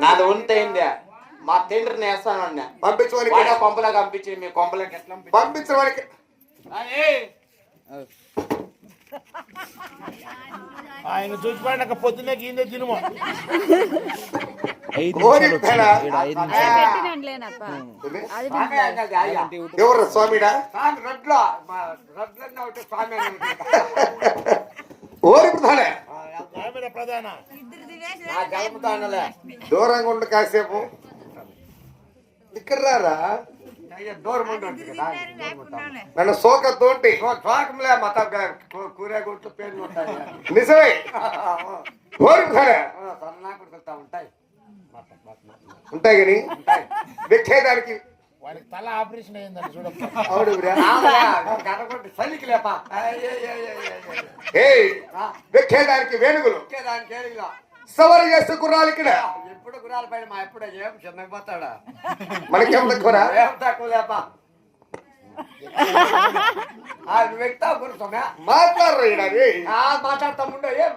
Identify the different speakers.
Speaker 1: నాది ఉంటే మా తండ్రిని వేస్తాను
Speaker 2: పంపించడానికి
Speaker 1: కొంపలా పంపించి మీ కొంపలకి ఎట్లా
Speaker 2: పంపించడానికి
Speaker 3: ఆయన చూసిపోయాక పొద్దున్నే గీందే తినుమో
Speaker 2: ఎవరు స్వామిడా ఓరి
Speaker 3: ప్రధాన
Speaker 2: దూరంగా ఉండు కాసేపు ఇక్కడ రారా నన్ను సోక తోటి
Speaker 1: సోకంలే మత కూరగుట్లు పేర్లు ఉంటాయి
Speaker 2: నిజమే ఓరి
Speaker 1: ఉంటాయి
Speaker 2: ఉంటాయి కానీ వెక్కేదానికి
Speaker 3: వాడికి తల ఆపరేషన్ అయ్యిందని చూడప్ప
Speaker 2: అవును
Speaker 1: చలికి లేపా
Speaker 2: వెక్కేదానికి వేణుగులు సవారి చేస్తే గుర్రాలు ఇక్కడ
Speaker 1: ఎప్పుడు గుర్రాల పైన మా ఎప్పుడు ఏం చిన్నపోతాడా
Speaker 2: మనకేం తక్కువరా
Speaker 1: ఏం తక్కువ లేపా వ్యక్తి గుర్తమే
Speaker 2: మాట్లాడరు
Speaker 1: మాట్లాడతా ఉండవు ఏం